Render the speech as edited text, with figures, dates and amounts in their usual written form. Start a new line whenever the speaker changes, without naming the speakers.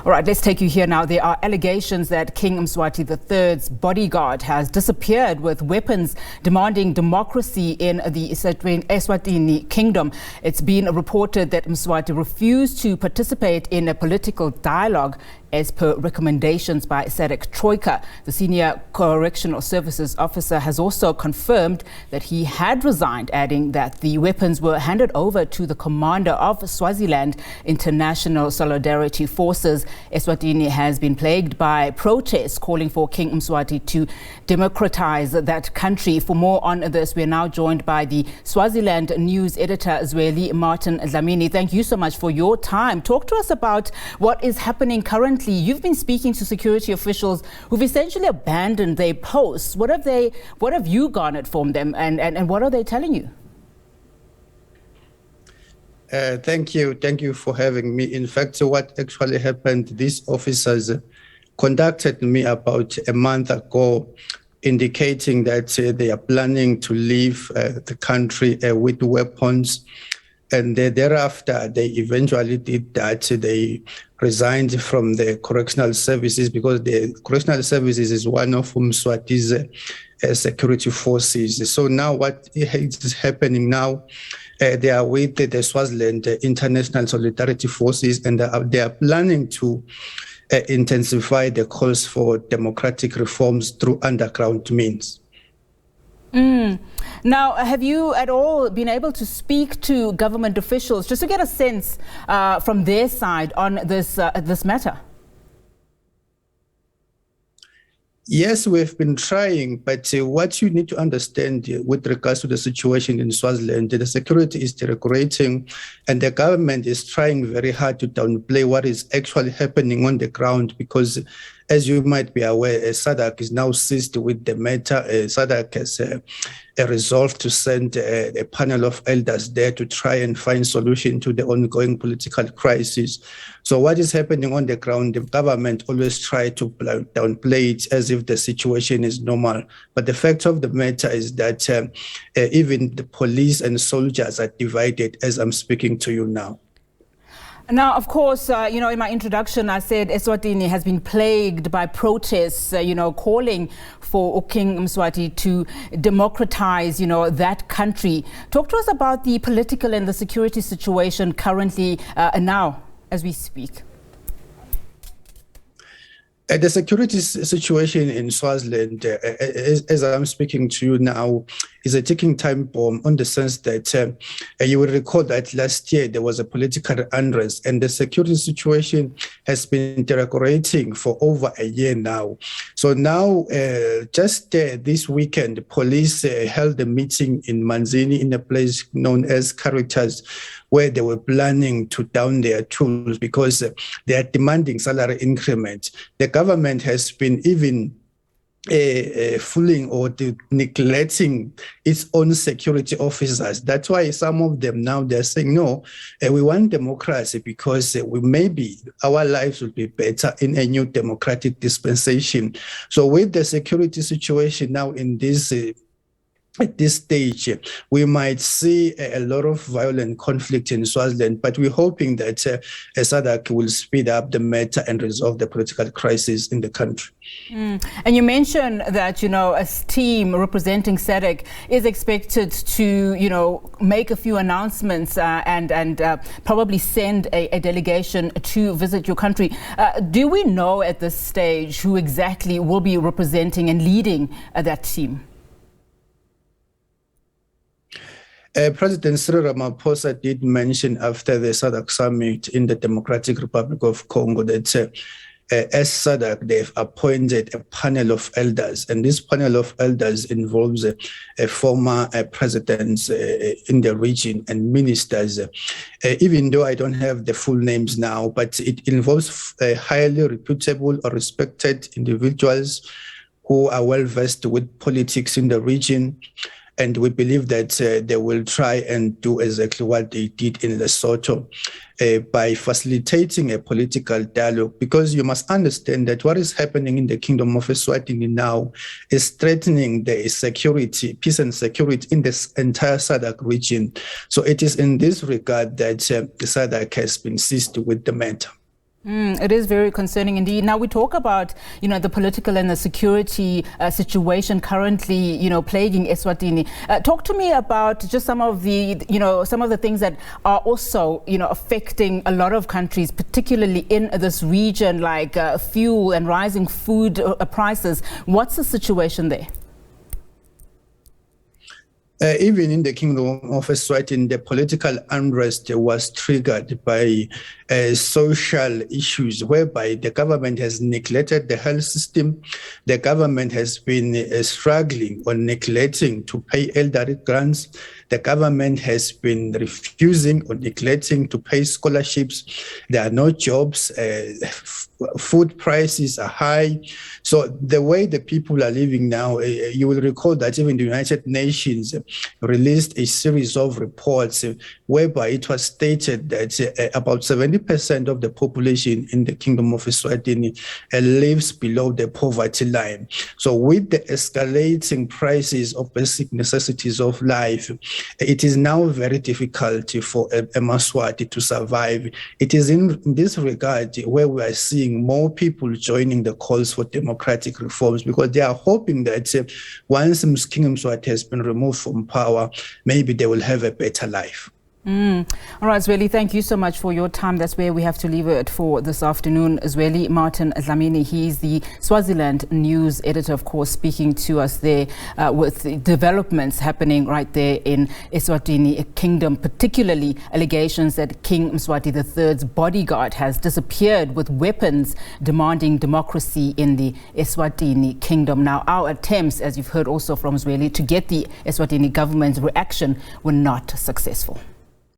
All right, let's take you here now. There are allegations that King Mswati III's bodyguard has disappeared with weapons demanding democracy in the Eswatini Kingdom. It's been reported that Mswati refused to participate in a political dialogue as per recommendations by SADC Troika. The senior Correctional Services officer has also confirmed that he had resigned, adding that the weapons were handed over to the commander of Swaziland International Solidarity Forces. Eswatini has been plagued by protests calling for King Mswati to democratise that country. For more on this, we are now joined by the Swaziland news editor, Zweli Martin Dlamini. Thank you so much for your time. Talk to us about what is happening currently. You've been speaking to security officials who've essentially abandoned their posts. What have you garnered from them, and what are they telling you?
Thank you for having me. In fact, what actually happened, these officers contacted me about a month ago, indicating that they are planning to leave the country with weapons. And thereafter, they eventually did that. They resigned from the Correctional Services, because the Correctional Services is one of Mswati's security forces. So now what is happening now, they are with the Swaziland International Solidarity Forces, and they are planning to intensify the calls for democratic reforms through underground means.
Now, have you at all been able to speak to government officials just to get a sense from their side on this matter?
Yes, we've been trying, but what you need to understand with regards to the situation in Swaziland, the security is deteriorating, and the government is trying very hard to downplay what is actually happening on the ground, because as you might be aware, SADC is now seized with the matter. SADC has resolved to send a panel of elders there to try and find solution to the ongoing political crisis. So what is happening on the ground, the government always try to downplay it as if the situation is normal. But the fact of the matter is that even the police and soldiers are divided as I'm speaking to you now.
Now, of course, in my introduction, I said Eswatini has been plagued by protests, calling for King Mswati to democratise, that country. Talk to us about the political and the security situation currently now as we speak.
The security situation in Swaziland, as I'm speaking to you now, is a ticking time bomb, on the sense that you will recall that last year there was a political unrest, and the security situation has been deteriorating for over a year now. So now, just this weekend, the police held a meeting in Manzini in a place known as Caritas, where they were planning to down their tools because they are demanding salary increment. The government has been even fooling or neglecting its own security officers. That's why some of them now, they're saying, no, we want democracy because maybe our lives will be better in a new democratic dispensation. So with the security situation now in this at this stage, we might see a lot of violent conflict in Swaziland, but we're hoping that SADC will speed up the matter and resolve the political crisis in the country.
And you mentioned that, a team representing SADC is expected to, make a few announcements and probably send a delegation to visit your country. Do we know at this stage who exactly will be representing and leading that team?
President Cyril Ramaphosa did mention after the SADC summit in the Democratic Republic of Congo that as SADC, they've appointed a panel of elders, and this panel of elders involves former presidents in the region and ministers. Even though I don't have the full names now, but it involves highly reputable or respected individuals who are well versed with politics in the region. And we believe that they will try and do exactly what they did in Lesotho by facilitating a political dialogue. Because you must understand that what is happening in the Kingdom of Eswatini now is threatening the security, peace and security in this entire SADC region. So it is in this regard that the SADC has been seized with the matter.
It is very concerning indeed. Now we talk about, the political and the security situation currently, plaguing Eswatini. Talk to me about just some of the, some of the things that are also, affecting a lot of countries, particularly in this region, like fuel and rising food prices. What's the situation there?
Even in the Kingdom of Eswatini, the political unrest was triggered by social issues whereby the government has neglected the health system. The government has been struggling or neglecting to pay elderly grants. The government has been refusing or neglecting to pay scholarships. There are no jobs. Food prices are high. So the way the people are living now, you will recall that even the United Nations released a series of reports whereby it was stated that about 70% of the population in the Kingdom of Eswatini lives below the poverty line. So with the escalating prices of basic necessities of life, it is now very difficult for a Mswati to survive. It is in this regard where we are seeing more people joining the calls for democratic reforms, because they are hoping that once King Mswati has been removed from power, maybe they will have a better life.
All right, Zweli, thank you so much for your time. That's where we have to leave it for this afternoon. Zweli Martin Dlamini, he's the Swaziland news editor, of course, speaking to us there with developments happening right there in Eswatini Kingdom, particularly allegations that King Mswati III's bodyguard has disappeared with weapons, demanding democracy in the Eswatini Kingdom. Now, our attempts, as you've heard also from Zweli, to get the Eswatini government's reaction were not successful.